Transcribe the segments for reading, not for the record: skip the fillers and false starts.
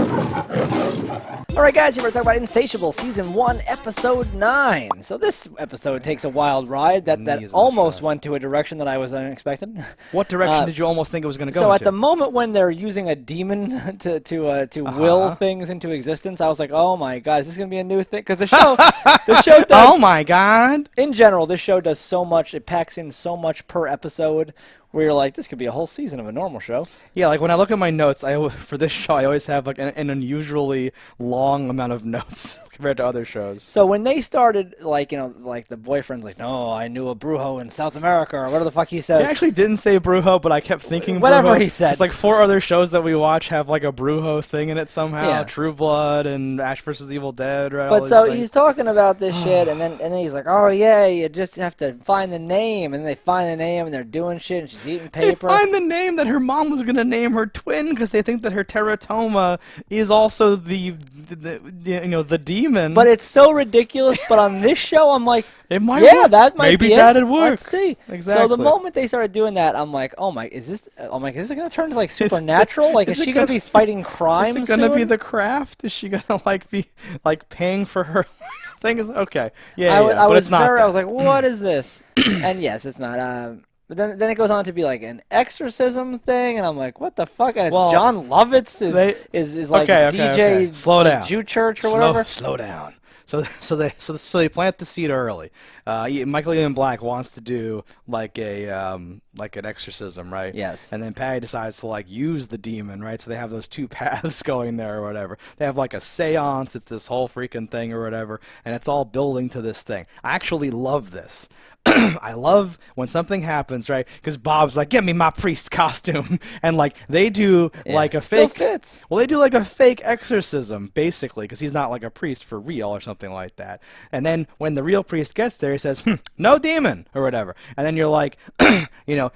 Alright guys, here we're talking about Insatiable, Season 1, Episode 9. So this episode takes a wild ride that almost went to a direction that I was unexpected. What direction did you almost think it was going to go So into? at the moment when they're using a demon to will things into existence, I was like, oh my god, is this going to be a new thing? Because the show does... Oh my god! In general, this show does so much, it packs in so much per episode, where you're like, this could be a whole season of a normal show. Yeah, like when I look at my notes, for this show, I always have like an unusually long amount of notes compared to other shows. So when they started, like, you know, like the boyfriend's like, no, I knew a Brujo in South America, or whatever the fuck he says. He actually didn't say Brujo, but I kept thinking whatever Brujo. he said. It's like 4 other shows that we watch have like a Brujo thing in it somehow. Yeah. True Blood and Ash vs. Evil Dead, right? But so he's talking about this shit, and then he's like, oh yeah, you just have to find the name, and then they find the name, and they're doing shit, and she's eating paper. Find the name that her mom was gonna name her twin because they think that her teratoma is also the demon. But it's so ridiculous. But on this show, I'm like, it might yeah, work. that might Maybe be that'd it. work. Let's see. Exactly. So the moment they started doing that, I'm like, is this gonna turn to like supernatural? Like, is she gonna be fighting crime? Is it gonna be soon? The Craft? Is she gonna like be like paying for her thing? Is okay. I but was it's not. I was like, what is this? And yes, it's not. But then it goes on to be like an exorcism thing, and I'm like, what the fuck? And it's John Lovitz is like DJ Slow down. Jew church or whatever. Slow down. So they plant the seed early. Michael Ian Black wants to do like an exorcism, right? Yes. And then Patty decides to like use the demon, right? So they have those 2 paths going there or whatever. They have like a seance. It's this whole freaking thing or whatever, and it's all building to this thing. I actually love this. I love when something happens, right? Because Bob's like, "Get me my priest costume," and like they do like a fake. Fits. Well, they do like a fake exorcism, basically, because he's not like a priest for real or something like that. And then when the real priest gets there, he says, "No demon" or whatever. And then you're like,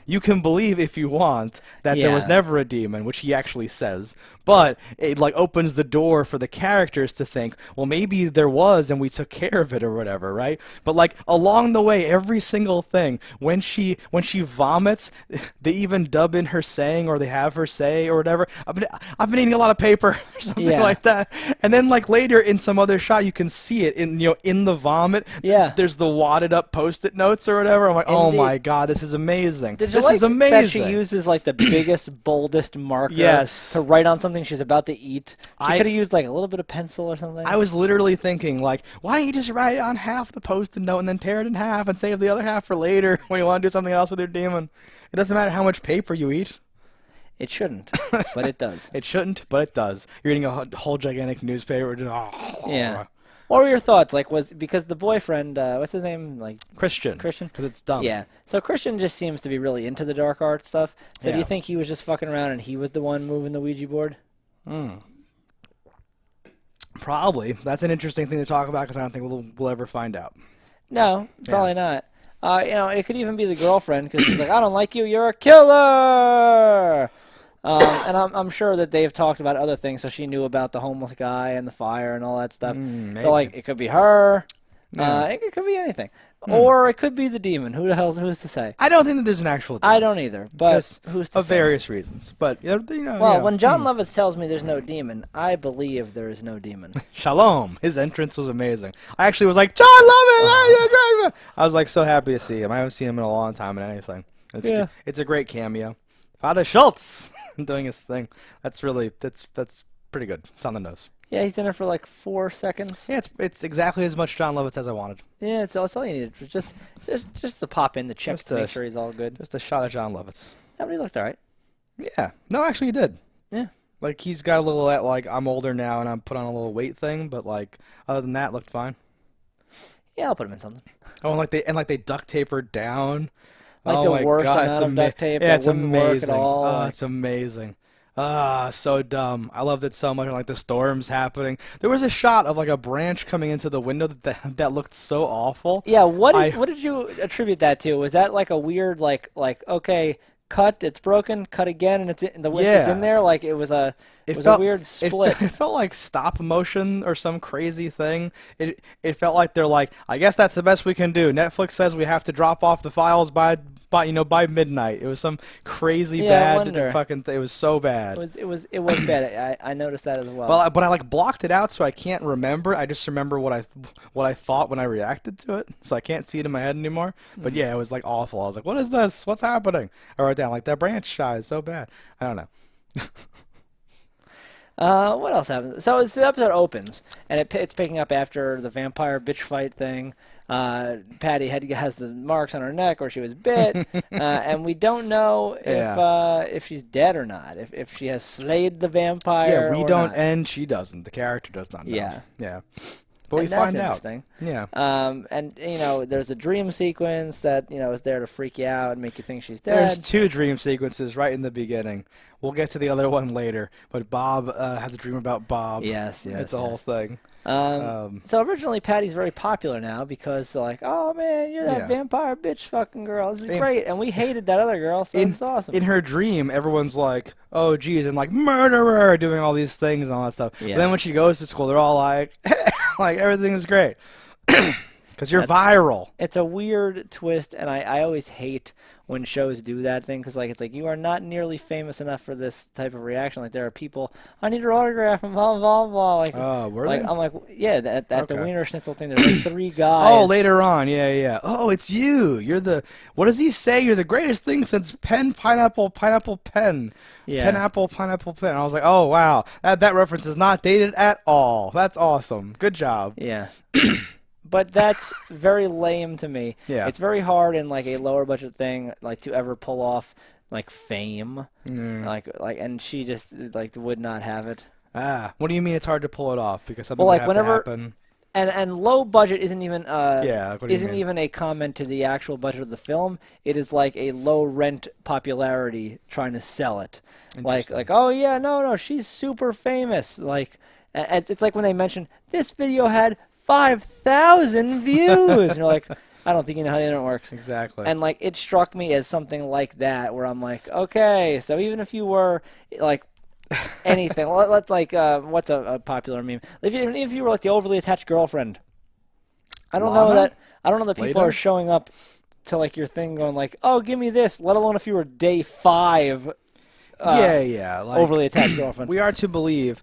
you can believe if you want that there was never a demon, which he actually says. But it like opens the door for the characters to think, well, maybe there was and we took care of it or whatever, right? But like along the way, every single thing, when she vomits, they even dub in her saying, or they have her say or whatever, I've been eating a lot of paper or something like that. And then like later in some other shot, you can see it in the vomit. Yeah. There's the wadded up Post-it notes or whatever. I'm like, oh my god, this is amazing. This is amazing. That she uses like the biggest, boldest marker to write on something she's about to eat. She could have used like a little bit of pencil or something. I was literally thinking like, why don't you just write on half the Post-it note and then tear it in half and save the other half for later when you want to do something else with your demon? It doesn't matter how much paper you eat. It shouldn't, but it does. It shouldn't, but it does. You're eating a whole gigantic newspaper. Yeah. What were your thoughts? Like, because the boyfriend, what's his name? Like Christian. Christian? Because it's dumb. Yeah. So Christian just seems to be really into the dark art stuff. So do you think he was just fucking around and he was the one moving the Ouija board? Probably. That's an interesting thing to talk about because I don't think we'll ever find out. No, probably not. It could even be the girlfriend because she's like, I don't like you, you're a killer! And I'm sure that they've talked about other things, so she knew about the homeless guy and the fire and all that stuff. So, like, it could be her. It could be anything. Or it could be the demon. Who's to say? I don't think that there's an actual demon. I don't either, but who's to say? Of various reasons. But, when John Lovitz tells me there's no demon, I believe there is no demon. Shalom. His entrance was amazing. I actually was like, John Lovitz! I was like so happy to see him. I haven't seen him in a long time in anything. It's a great cameo. Father Schultz doing his thing. That's pretty good. It's on the nose. Yeah, he's in it for like 4 seconds. Yeah, it's exactly as much John Lovitz as I wanted. Yeah, that's all you needed. Just to pop in the checks to make sure he's all good. Just a shot of John Lovitz. Yeah, but he looked all right. Yeah. No, actually he did. Yeah. Like, he's got a little, like, I'm older now and I'm put on a little weight thing, but, like, other than that, looked fine. Yeah, I'll put him in something. Oh, and like they duct tape her down. Like the worst amount of duct tape. Yeah, it's amazing. Work at all. Oh, it's amazing. So dumb. I loved it so much. Like the storms happening. There was a shot of like a branch coming into the window that looked so awful. Yeah. What did you attribute that to? Was that like a weird like okay, cut, it's broken, cut again, and it's in it's in there? Like it was a weird split. It felt like stop motion or some crazy thing. It felt like they're like, I guess that's the best we can do. Netflix says we have to drop off the files by by midnight. It was some crazy Yeah, I bad wonder. fucking thing. It was so bad. It was bad. I noticed that as well. But I like blocked it out, so I can't remember. I just remember what I thought when I reacted to it, so I can't see it in my head anymore. But yeah, it was like awful. I was like, "What is this? What's happening?" I wrote down like that branch shot is so bad. I don't know. What else happens? So the episode opens, and it's picking up after the vampire bitch fight thing. Patty has the marks on her neck where she was bit, and we don't know if she's dead or not, if she has slayed the vampire. Yeah, we or don't, not. and she doesn't. The character does not know. Yeah. But we And that's find out. interesting. Yeah. And there's a dream sequence that is there to freak you out and make you think she's dead. There's 2 dream sequences right in the beginning. We'll get to the other one later. But Bob has a dream about Bob. Yes. It's a whole thing. So originally Patty's very popular now because they're like, oh man, you're that vampire bitch fucking girl. This is great. And we hated that other girl, so it's awesome. In her dream, everyone's like, oh geez, and like murderer, doing all these things and all that stuff. Yeah. But then when she goes to school, they're all like, like everything is great. Because you're viral. It's a weird twist, and I always hate when shows do that thing because it's like you are not nearly famous enough for this type of reaction. Like there are people, I need your autograph and blah blah blah. Like, were they? I'm like, yeah, at the Okay. Wiener Schnitzel thing, there's like 3 guys. Oh, later on, yeah. Oh, it's you. You're the. What does he say? You're the greatest thing since pineapple pen. Yeah. Pineapple pen. And I was like, oh wow, that reference is not dated at all. That's awesome. Good job. Yeah. But that's very lame to me. Yeah. It's very hard in like a lower budget thing like to ever pull off like fame. Like and she just like would not have it. What do you mean it's hard to pull it off? Because something Well, would like have to whenever happen. and low budget isn't even Like, what do you isn't mean? even a comment to the actual budget of the film. It is like a low rent popularity trying to sell it. Like oh yeah, no, she's super famous. Like it's like when they mention this video had 5,000 views. And you're like, I don't think you know how the internet works. Exactly. And like it struck me as something like that, where I'm like, okay, so even if you were like anything, let's like what's a popular meme? If you were like the overly attached girlfriend, I don't know that people Later? are showing up to like your thing going like, oh, give me this. Let alone if you were day 5. Yeah. Like, Overly attached girlfriend. we are to believe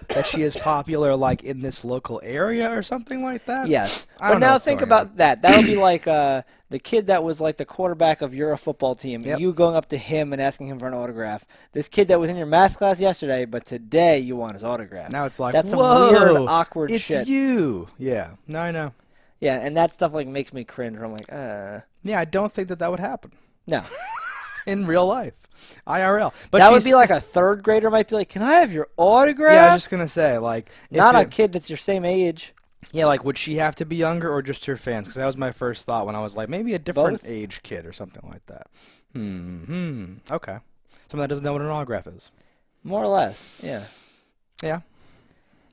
that she is popular, like in this local area or something like that. Yes, I but don't know now what's think going about that. That would be like the kid that was like the quarterback of your football team. Yep. You going up to him and asking him for an autograph. This kid that was in your math class yesterday, but today you want his autograph. Now it's like, that's whoa, some weird, awkward it's shit. you. Yeah. No, I know. Yeah, and that stuff like makes me cringe. I'm like, Yeah, I don't think that would happen no. in real life, IRL. But That would be like a 3rd grader might be like, can I have your autograph? Yeah, I was just gonna say like, Not a kid that's your same age. Yeah, like would she have to be younger or just her fans? Because that was my first thought when I was like, maybe a different Both? age kid or something like that. Okay. Someone that doesn't know what an autograph is. More or less, yeah. Yeah.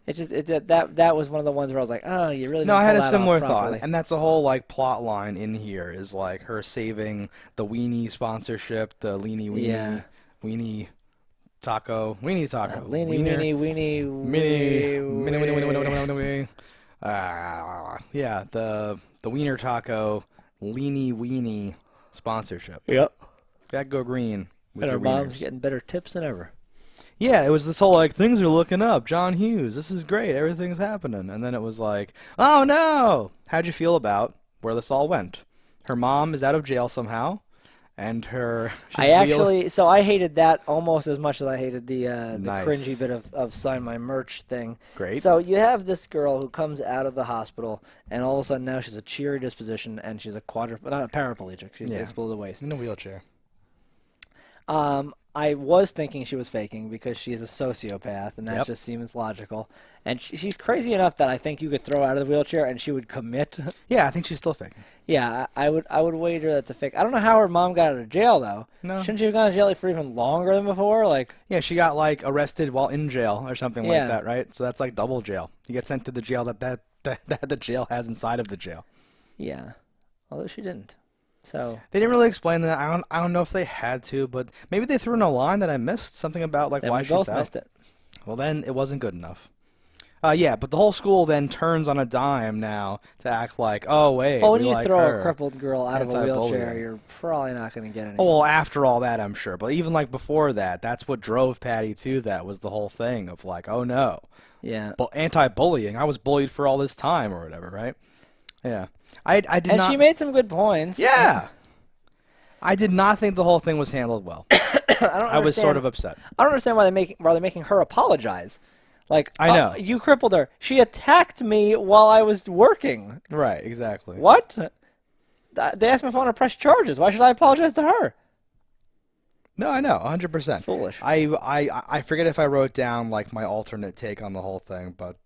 It's just that was one of the ones where I was like, oh, you really. No, didn't I had pull a that similar off thought, properly. and that's a whole like plot line in here is like her saving the weenie sponsorship, the leanie weenie, Yeah. weenie taco, Weenie, wiener, weenie. yeah, the wiener taco, leanie weenie sponsorship. Yep. That go green with And your our mom's wieners. getting better tips than ever. Yeah, it was this whole like things are looking up. John Hughes, this is great. Everything's happening. And then it was like, oh no. How'd you feel about where this all went? Her mom is out of jail somehow, and So I hated that almost as much as I hated the Nice. cringy bit of sign my merch thing. Great. So you have this girl who comes out of the hospital, and all of a sudden now she's a cheery disposition, and she's not a paraplegic. She's it's below the waist. in a wheelchair. I was thinking she was faking because she is a sociopath, and that Yep. just seems logical. And she's crazy enough that I think you could throw her out of the wheelchair and she would commit. Yeah, I think she's still faking. Yeah, I would wager that's a fake. I don't know how her mom got out of jail though. No. Shouldn't she have gone to jail for even longer than before? Like, Yeah, she got like arrested while in jail or something Yeah. like that, right? So that's like double jail. You get sent to the jail that the jail has inside of the jail. yeah. Although she didn't. So They didn't really explain that. I don't know if they had to, but maybe they threw in a line that I missed, something about like then why we she's both out. missed it. Well, then it wasn't good enough. Yeah, but the whole school then turns on a dime now to act like, oh wait, Oh, when we you like throw her. a crippled girl out of a Anti-bullying. wheelchair, you're probably not going to get any. Oh, well, after all that, I'm sure. But even like before that, that's what drove Patty to that was the whole thing of like, oh no, Yeah. but anti-bullying. I was bullied for all this time or whatever, right? Yeah. I did And not. she made some good points. Yeah. I did not think the whole thing was handled well. I was sort of upset. I don't understand why they're making her apologize. Like, I know. You crippled her. She attacked me while I was working. Right, exactly. What? They asked me if I want to press charges. Why should I apologize to her? No, I know, 100%. Foolish. I forget if I wrote down like my alternate take on the whole thing, but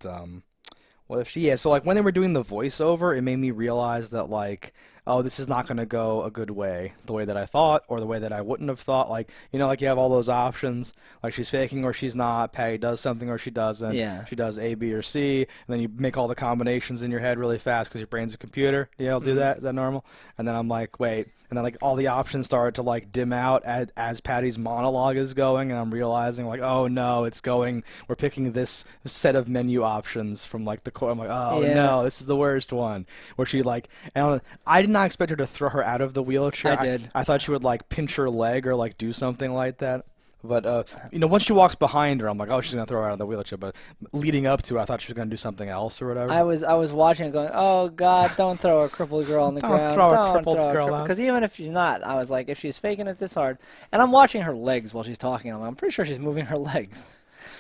well, if she, yeah, so like when they were doing the voiceover, it made me realize that like, oh, this is not going to go a good way, the way that I thought or the way that I wouldn't have thought. Like, you know, like you have all those options, like she's faking or she's not, Patty does something or she doesn't, Yeah. she does A, B, or C, and then you make all the combinations in your head really fast because your brain's a computer. You know, do that? Is that normal? And then I'm like, wait. And then like all the options started to like dim out as Patty's monologue is going, and I'm realizing like, oh no, it's going. We're picking this set of menu options from like the core. I'm like, oh Yeah. no, this is the worst one. Where she like, and I did not expect her to throw her out of the wheelchair. I did. I thought she would like pinch her leg or like do something like that. But you know, once she walks behind her, I'm like, oh, she's gonna throw her out of the wheelchair. But leading up to it, I thought she was gonna do something else or whatever. I was watching it going, oh God, don't throw a crippled girl on the Don't ground. throw a crippled girl out. Because even if she's not, I was like, if she's faking it this hard, and I'm watching her legs while she's talking. I'm pretty sure she's moving her legs,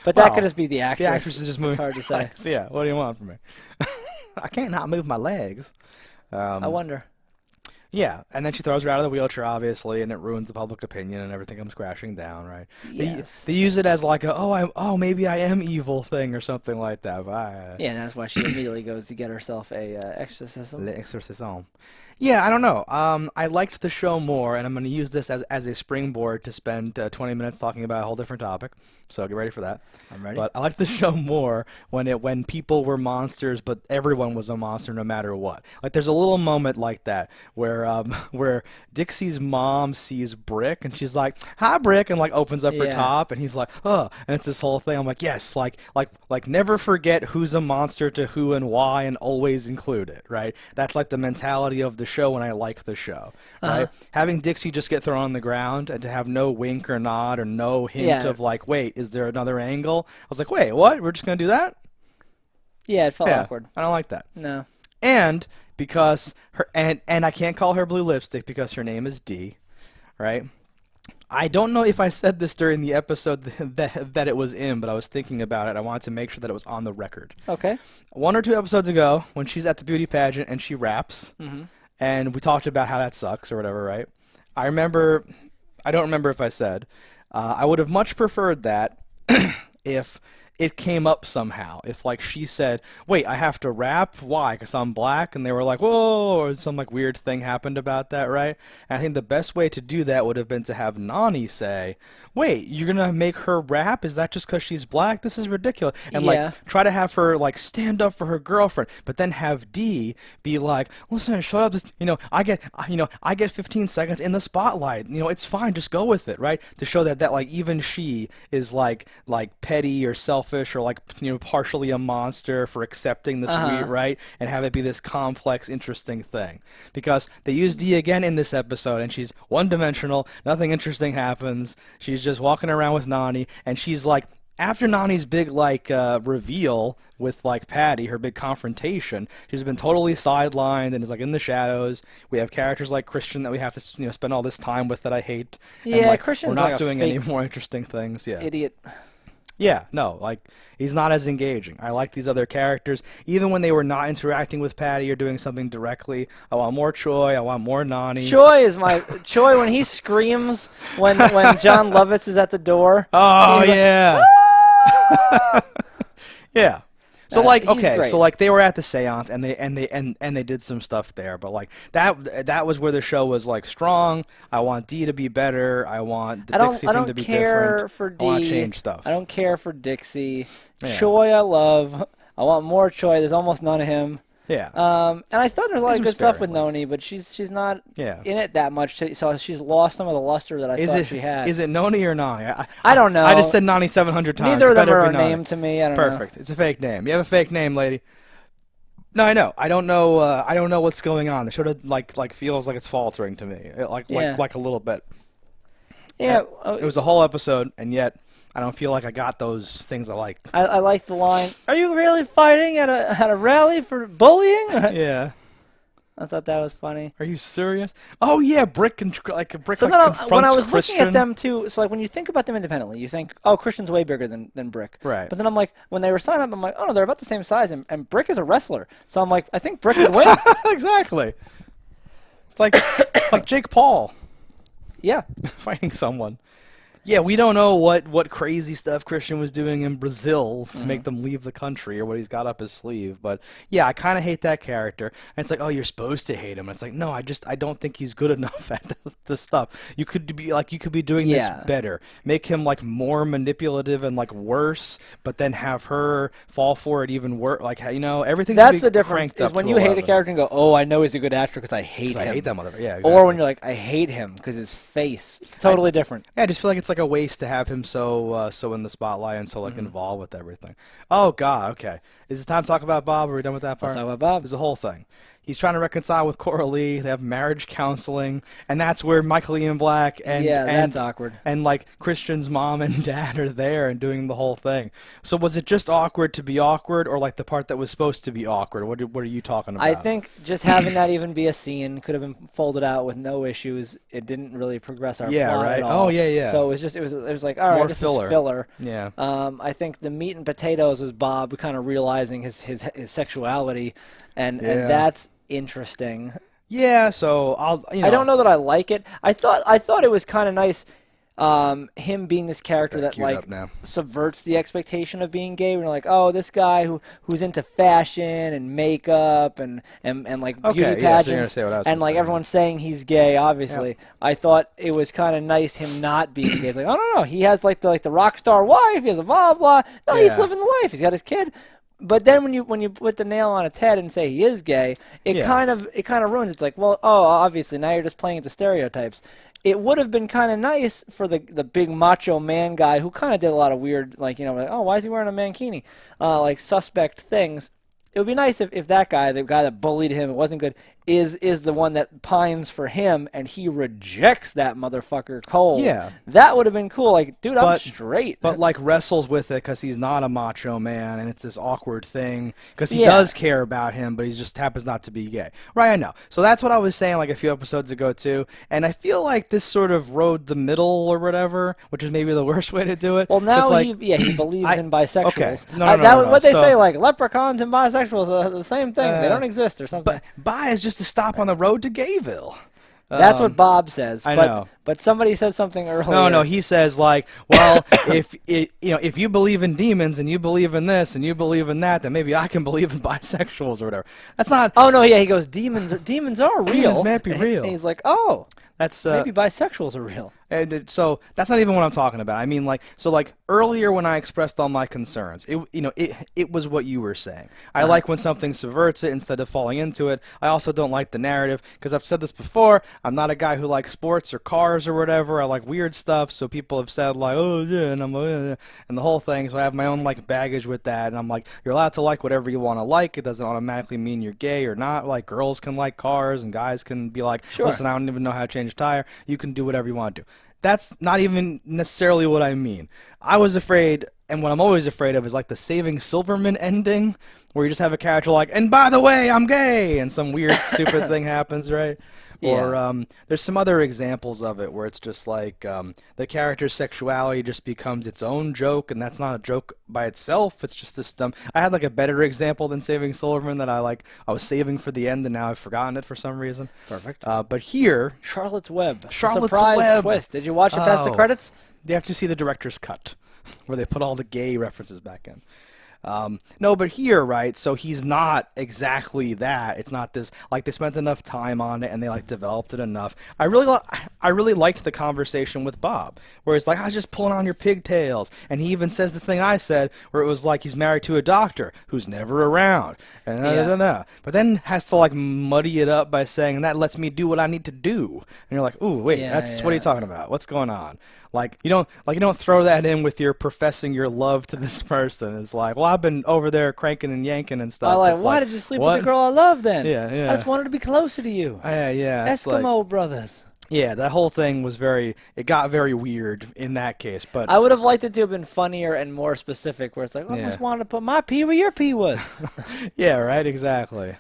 but that Well, could just be the actress. The actress is just moving. It's hard to say. Legs. Yeah, what do you want from me? I can't not move my legs. I wonder. Yeah, and then she throws her out of the wheelchair, obviously, and it ruins the public opinion, and everything comes crashing down, right? Yes. They use it as like a maybe I am evil thing or something like that. Yeah, and that's why she immediately goes to get herself a exorcism. L'exorcism. Yeah, I don't know. I liked the show more, and I'm going to use this as a springboard to spend 20 minutes talking about a whole different topic. So get ready for that. I'm ready. But I liked the show more when people were monsters, but everyone was a monster no matter what. Like there's a little moment like that where Dixie's mom sees Brick, and she's like, "Hi, Brick," and like opens up her Yeah. top, and he's like, "Oh," and it's this whole thing. I'm like, yes, like never forget who's a monster to who and why, and always include it. Right? That's like the mentality of the show when I like the show, right? Having Dixie just get thrown on the ground and to have no wink or nod or no hint Yeah. of like, wait, is there another angle? I was like, wait, what? We're just gonna do that? Yeah, it felt Yeah, awkward. I don't like that. No. And because her and I can't call her blue lipstick because her name is Dee, right? I don't know if I said this during the episode that it was in, but I was thinking about it. I wanted to make sure that it was on the record. Okay. 1 or 2 episodes ago, when she's at the beauty pageant and she raps, Mm-hmm. and we talked about how that sucks or whatever, right? I don't remember if I said, I would have much preferred that if it came up somehow. If like she said, wait, I have to rap? Why? Because I'm black? And they were like, whoa, or some like weird thing happened about that, right? And I think the best way to do that would have been to have Nani say, wait, you're going to make her rap? Is that just because she's black? This is ridiculous. And Yeah. like try to have her like stand up for her girlfriend, but then have Dee be like, listen, shut up. This, I get 15 seconds in the spotlight. It's fine. Just go with it, right? To show that like even she is like petty or selfish or like partially a monster for accepting this weird, right? And have it be this complex, interesting thing. Because they use Dee again in this episode, and she's one-dimensional. Nothing interesting happens. She's just walking around with Nani, and she's like, after Nani's big reveal with like Patty, her big confrontation, she's been totally sidelined and is like in the shadows. We have characters like Christian that we have to spend all this time with that I hate. Yeah, and, like, Christian's we're not like a doing fake any more interesting things. Yeah, idiot. yeah, no, like he's not as engaging. I like these other characters, even when they were not interacting with Patty or doing something directly. I want more Choi. I want more Nani. Choi when he screams when John Lovitz is at the door. Oh he's like, yeah. Yeah. So like he's okay, great. so like they were at the séance and they did some stuff there, but like that was where the show was like strong. I want Dee to be better. I want the Dixie thing to be different. For Dee. I want to change stuff. I don't care for Dixie. Yeah. Choi I love. I want more Choi. There's almost none of him. Yeah. And I thought there was a lot of Some good stuff with sparingly. Noni, but she's not Yeah. in it that much. So she's lost some of the luster that I thought she had. Is it Noni or Nani? I don't know. I just said Nani 700 times. Neither of them Better are be a Nani. name to me. I don't know. Perfect. It's a fake name. You have a fake name, lady. No, I know. I don't know. I don't know what's going on. The show like feels like it's faltering to me. Like a little bit. Yeah. It was a whole episode, and yet I don't feel like I got those things I like. I like the line. Are you really fighting at a rally for bullying? Yeah. I thought that was funny. Are you serious? Oh yeah, Brick So confronts then when I was Christian. looking at them too, so like when you think about them independently, you think, oh, Christian's way bigger than Brick. Right. But then I'm like, when they were signing up, I'm like, oh no, they're about the same size, and Brick is a wrestler. So I'm like, I think Brick would win. Exactly. It's like Jake Paul Yeah. fighting someone. Yeah, we don't know what crazy stuff Christian was doing in Brazil to make them leave the country or what he's got up his sleeve. But yeah, I kind of hate that character. And it's like, oh, you're supposed to hate him. And it's like, no, I don't think he's good enough at this stuff. You could be doing this better. Make him like more manipulative and like worse, but then have her fall for it even worse. Like, you know, everything. That's the difference. Is Is when you hate a character and go, oh, I know he's a good actor because I hate him. I hate that motherfucker. Yeah. Exactly. Or when you're like, I hate him because his face. It's totally different. Yeah, I just feel like it's like a waste to have him so in the spotlight and so like involved with everything. Oh God, okay. Is it time to talk about Bob? Are we done with that part? Let's talk about Bob. There's a whole thing. He's trying to reconcile with Cora Lee. They have marriage counseling, and that's where Michael Ian Black and that's awkward. And like Christian's mom and dad are there and doing the whole thing. So was it just awkward to be awkward, or like the part that was supposed to be awkward? What are you talking about? I think just having that even be a scene could have been folded out with no issues. It didn't really progress our plot right. at all. Oh yeah. So it was like, all right, More this filler. is filler. Yeah. I think the meat and potatoes was Bob kind of realizing his sexuality, and that's interesting. Yeah. So I don't know that I like it. I thought it was kind of nice. Him being this character that like subverts the expectation of being gay. We're like, oh, this guy who's into fashion and makeup and like beauty pageants, and like everyone's saying he's gay. Obviously, I thought it was kind of nice him not being gay. It's like, oh no, he has like the rock star wife. He has a blah blah. No, he's living the life. He's got his kid. But then when you put the nail on its head and say he is gay, it kind of ruins. It's like, well, obviously now you're just playing into stereotypes. It would have been kind of nice for the big macho man guy who kind of did a lot of weird, like, you know, like, oh, why is he wearing a mankini? Like suspect things. It would be nice if that guy, the guy that bullied him, it wasn't good, is the one that pines for him and he rejects that motherfucker cold. Yeah. That would have been cool. Like, dude, I'm straight. But like wrestles with it because he's not a macho man and it's this awkward thing because he does care about him, but he just happens not to be gay. Right, I know. So that's what I was saying like a few episodes ago too. And I feel like this sort of rode the middle or whatever, which is maybe the worst way to do it. Well, now like, he believes in bisexuals. Okay. No. What they say, like leprechauns and bisexuals are the same thing. They don't exist or something. But bi is just a stop on the road to Gayville. That's what Bob says. I know. But somebody said something earlier. No. He says like, well, if you believe in demons and you believe in this and you believe in that, then maybe I can believe in bisexuals or whatever. That's not. Oh no, yeah. He goes, demons are real. Demons may be real. And he's like, oh, that's maybe bisexuals are real. And so that's not even what I'm talking about. I mean, like earlier when I expressed all my concerns, it was what you were saying. I like when something subverts it instead of falling into it. I also don't like the narrative because I've said this before. I'm not a guy who likes sports or cars or whatever. I like weird stuff. So people have said like, oh yeah, and I'm and the whole thing. So I have my own like baggage with that, and I'm like, you're allowed to like whatever you want to like. It doesn't automatically mean you're gay or not. Like girls can like cars and guys can be like, listen, I don't even know how to change a tire. You can do whatever you want to do. That's not even necessarily what I mean. I was afraid, and what I'm always afraid of is like the Saving Silverman ending, where you just have a character like, and by the way, I'm gay, and some weird, stupid thing happens, right? Yeah. Or there's some other examples of it where it's just like the character's sexuality just becomes its own joke, and that's not a joke by itself. It's just this dumb. I had like a better example than Saving Silverman that I was saving for the end, and now I've forgotten it for some reason. Perfect. But here, Charlotte's Web. Charlotte's Surprise Web. twist. Did you watch it past the credits? You have to see the director's cut, where they put all the gay references back in. No, but here, right? So he's not exactly that. It's not this like they spent enough time on it and they like developed it enough. I really liked the conversation with Bob, where it's like I was just pulling on your pigtails, and he even says the thing I said, where it was like he's married to a doctor who's never around, and but then has to like muddy it up by saying that lets me do what I need to do, and you're like, ooh, wait, what are you talking about? What's going on? Like you don't throw that in with your professing your love to this person. It's like, well, I've been over there cranking and yanking and stuff. Why did you sleep with the girl I love then? Yeah. I just wanted to be closer to you. Yeah. Eskimo brothers. Yeah, that whole thing was it got very weird in that case. But I would have liked it to have been funnier and more specific, where it's like, I just wanted to put my pee where your pee was. Yeah, right, exactly.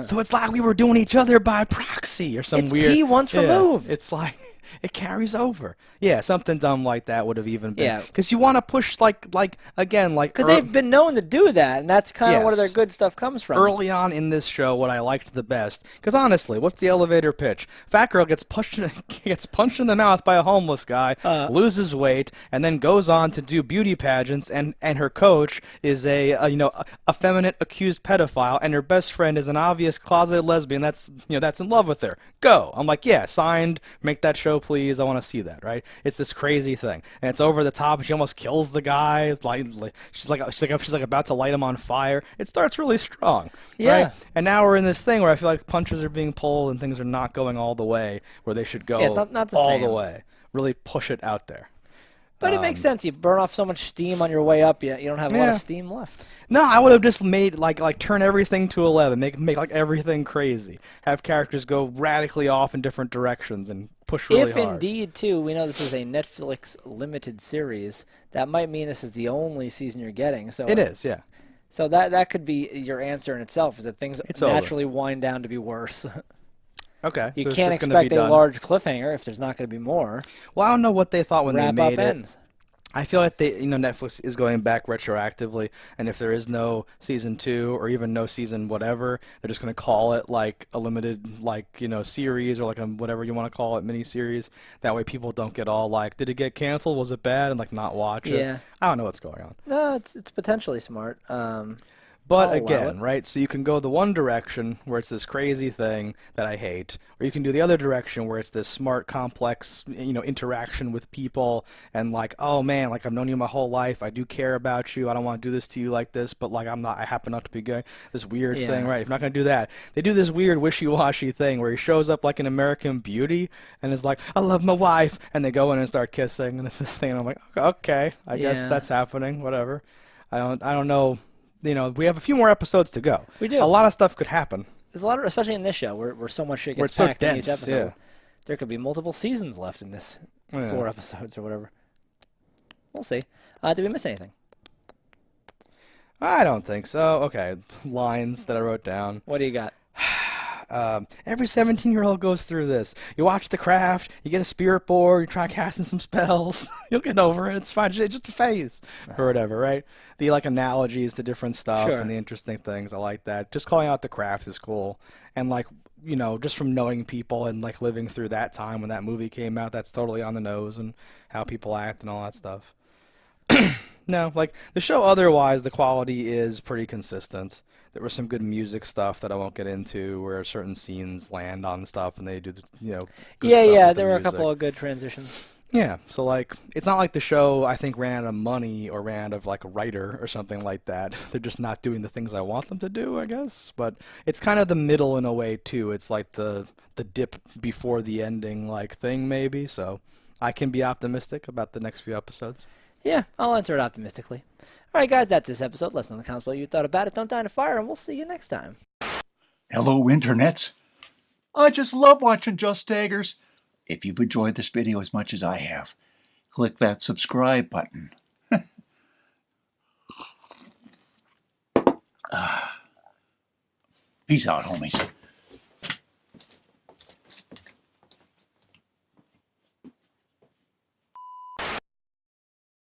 So it's like we were doing each other by proxy or some weird. It's pee once removed. It's like it carries over. Yeah, something dumb like that would have even been. Yeah. Because you want to push Because they've been known to do that, and that's kind of where their good stuff comes from. Early on in this show, what I liked the best, because honestly, what's the elevator pitch? Fat girl gets punched in the mouth by a homeless guy, loses weight, and then goes on to do beauty pageants, and her coach is a effeminate accused pedophile, and her best friend is an obvious closeted lesbian that's in love with her. Go. I'm like, yeah, signed. Make that show, please. I want to see that. Right? It's this crazy thing, and it's over the top. She almost kills the guy. It's like she's like about to light him on fire. It starts really strong. Yeah. Right? And now we're in this thing where I feel like punches are being pulled and things are not going all the way where they should go. Yeah, not the all same. the way. Really push it out there. But it makes sense. You burn off so much steam on your way up, you don't have a lot of steam left. No, I would have just made like turn everything to 11, make like everything crazy, have characters go radically off in different directions and push really hard. If indeed, too, we know this is a Netflix limited series, that might mean this is the only season you're getting. So it is, yeah. So that could be your answer in itself, is that things naturally wind down to be worse. Okay. You can't expect a large cliffhanger if there's not going to be more. Well, I don't know what they thought when they made it. Ends. I feel like Netflix is going back retroactively, and if there is no season 2 or even no season whatever, they're just going to call it like a limited series or like a whatever you want to call it, miniseries. That way people don't get all like, did it get canceled? Was it bad? And like not watch it. Yeah. I don't know what's going on. No, it's potentially smart. But again, right, so you can go the one direction where it's this crazy thing that I hate, or you can do the other direction where it's this smart, complex, interaction with people and like, oh man, like I've known you my whole life, I do care about you, I don't want to do this to you like this, but like I happen not to be gay, this weird thing, right? If you're not going to do that, they do this weird wishy-washy thing where he shows up like an American Beauty and is like, I love my wife, and they go in and start kissing, and it's this thing, and I'm like, okay, I guess that's happening, whatever. I don't know. We have a few more episodes to go. We do. A lot of stuff could happen. There's a lot, especially in this show, where so much shit gets so packed in each dense, episode. yeah. There could be multiple seasons left in this 4 episodes or whatever. We'll see. Did we miss anything? I don't think so. Okay, lines that I wrote down. What do you got? Every 17-year-old goes through this. You watch The Craft, you get a spirit board, you try casting some spells. You'll get over it. It's fine. It's just a phase or whatever, right? The analogies to different stuff and the interesting things. I like that. Just calling out The Craft is cool. And just from knowing people and like living through that time when that movie came out, that's totally on the nose and how people act and all that stuff. No, the show otherwise, the quality is pretty consistent. There was some good music stuff that I won't get into, where certain scenes land on stuff and they do, good stuff with there were a music. couple of good transitions. Yeah, so it's not like the show I think ran out of money or ran out of a writer or something like that. They're just not doing the things I want them to do, I guess. But it's kind of the middle in a way too. It's like the dip before the ending thing maybe. So I can be optimistic about the next few episodes. Yeah, I'll answer it optimistically. All right, guys, that's this episode. Let us know in the comments what you thought about it. Don't die in a fire, and we'll see you next time. Hello, internets. I just love watching JustDaggers. If you've enjoyed this video as much as I have, click that subscribe button. Peace out, homies.